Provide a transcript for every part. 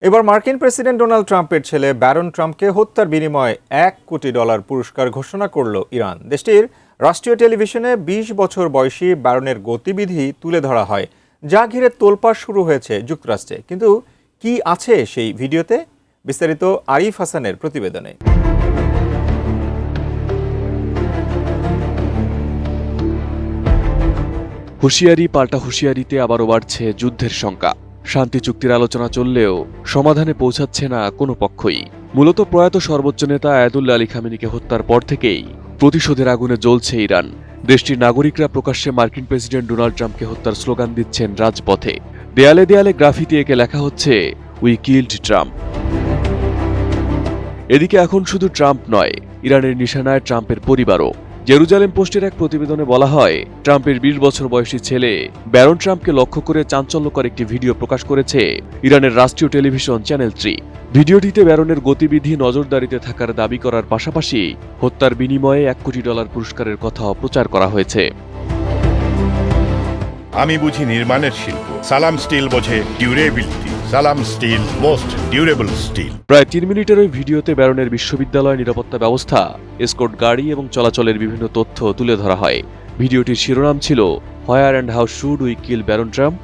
এবার মার্কিন president Donald ট্রাম্পের ছেলে ব্যারন ট্রাম্পকে হত্যার বিনিময়ে $1 কোটি পুরস্কার ঘোষণা করল ইরান। দেশটির রাষ্ট্রীয় টেলিভিশনে ২০ বছর বয়সী ব্যারনের গতিবিধি তুলে ধরা হয়, যা ঘিরে তোলপাড় শুরু হয়েছে যুক্তরাষ্ট্রে। কিন্তু কি আছে সেই ভিডিওতে, বিস্তারিত আরিফ হাসানের প্রতিবেদনে। হুঁশিয়ারি পাল্টা হুঁশিয়ারিতে আবারও বাড়ছে যুদ্ধের শঙ্কা। শান্তি চুক্তির আলোচনা চললেও সমাধানে পৌঁছাচ্ছে না কোনো পক্ষই। মূলত প্রয়াত সর্বোচ্চ নেতা আয়াতুল্লাহ আলী খামেনিকে হত্যার পর থেকেই প্রতিশোধের আগুনে জ্বলছে ইরান। দেশটির নাগরিকরা প্রকাশ্যে মার্কিন প্রেসিডেন্ট ডোনাল্ড ট্রাম্পকে হত্যার স্লোগান দিচ্ছেন রাজপথে। দেয়ালে দেয়ালে গ্রাফিতি এঁকে লেখা হচ্ছে উই কিল্ড ট্রাম্প। এদিকে এখন শুধু ট্রাম্প নয়, ইরানের নিশানায় ট্রাম্পের পরিবারও। জেরুজালেম পোস্টের এক প্রতিবেদনে বলা হয়, ট্রাম্পের ২০ বছর বয়সী ছেলে ব্যারন ট্রাম্পকে লক্ষ্য করে চাঞ্চল্যকর একটি ভিডিও প্রকাশ করেছে ইরানের রাষ্ট্রীয় টেলিভিশন চ্যানেল 3। ভিডিওটিতে ব্যারনের গতিবিধি নজরদারিতে থাকার দাবি করার পাশাপাশি হত্যার বিনিময়ে $1 কোটি পুরস্কারের কথাও প্রচার করা হয়েছে। আমি বুঝি নির্মাণের শিল্প, সালাম স্টিল বোঝে ডিউরেবিলিটি। সালাম স্টিল, মোস্ট ডিউরেবল স্টিল। প্রায় 3 মিনিটের ওই ভিডিওতে ব্যারনের বিশ্ববিদ্যালয় নিরাপত্তা ব্যবস্থা, এসকর্ট গাড়ি এবং চলাচলের বিভিন্ন তথ্য তুলে ধরা হয়। ভিডিওটির শিরোনাম ছিল হোয়ার and how should we kill Baron Trump.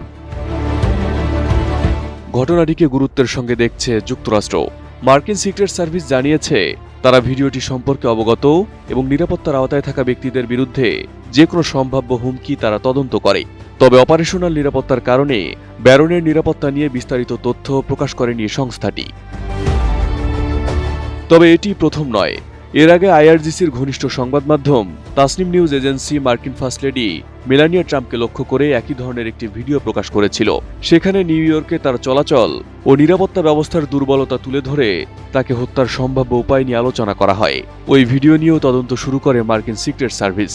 ঘটনাটিকে গুরুত্বের সঙ্গে দেখছে যুক্তরাষ্ট্র। মার্কিন সিক্রেট সার্ভিস জানিয়েছে, তারা ভিডিওটি সম্পর্কে অবগত এবং নিরাপত্তার আওতায় থাকা ব্যক্তিদের বিরুদ্ধে যে কোনো সম্ভাব্য হুমকি তারা তদন্ত করে। তবে অপারেশনাল নিরাপত্তার কারণে ব্যারনের নিরাপত্তা নিয়ে বিস্তারিত তথ্য প্রকাশ করেনি সংস্থাটি। তবে এটি প্রথম নয়। এর আগে আইআরজিসির ঘনিষ্ঠ সংবাদ মাধ্যম তাসনিম নিউজ এজেন্সি মার্কিন ফার্স্ট লেডি মেলানিয়া ট্রাম্পকে লক্ষ্য করে একই ধরনের একটি ভিডিও প্রকাশ করেছিল। সেখানে নিউ ইয়র্কে তার চলাচল ও নিরাপত্তা ব্যবস্থার দুর্বলতা তুলে ধরে তাকে হত্যার সম্ভাব্য উপায় নিয়ে আলোচনা করা হয়। ওই ভিডিও নিয়েও তদন্ত শুরু করে মার্কিন সিক্রেট সার্ভিস।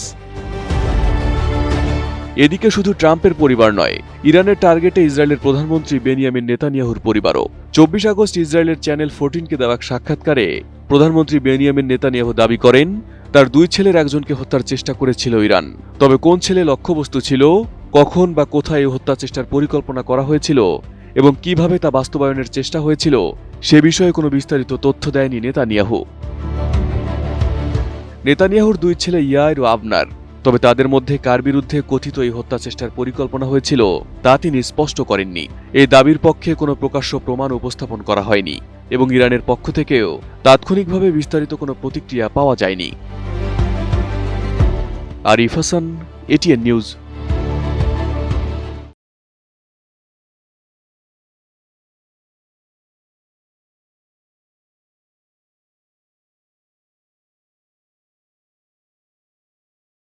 এদিকে শুধু ট্রাম্পের পরিবার নয়, ইরানের টার্গেটে ইসরায়েলের প্রধানমন্ত্রী বেনিয়ামিন নেতানিয়াহুর পরিবারও। ২৪ আগস্ট ইসরায়েলের চ্যানেল 14কে দেওয়া এক সাক্ষাৎকারে প্রধানমন্ত্রী বেনিয়ামিন নেতানিয়াহু দাবি করেন, তার 2 ছেলের একজনকে হত্যার চেষ্টা করেছিল ইরান। তবে কোন ছেলে লক্ষ্যবস্তু ছিল, কখন বা কোথায় এই হত্যা চেষ্টার পরিকল্পনা করা হয়েছিল এবং কিভাবে তা বাস্তবায়নের চেষ্টা হয়েছিল, সে বিষয়ে কোনো বিস্তারিত তথ্য দেয়নি নেতানিয়াহু। নেতানিয়াহুর 2 ছেলে ইয়ার ও আবনার, তবে তাদের মধ্যে কার বিরুদ্ধে কথিত এই হত্যা চেষ্টার পরিকল্পনা হয়েছিল তা তিনি স্পষ্ট করেননি। এই দাবির পক্ষে কোনো প্রকাশ্য প্রমাণ উপস্থাপন করা হয়নি এবং ইরানের পক্ষ থেকেও তাৎক্ষণিকভাবে বিস্তারিত কোনো প্রতিক্রিয়া পাওয়া যায়নি। Arif Hasan, ATN news.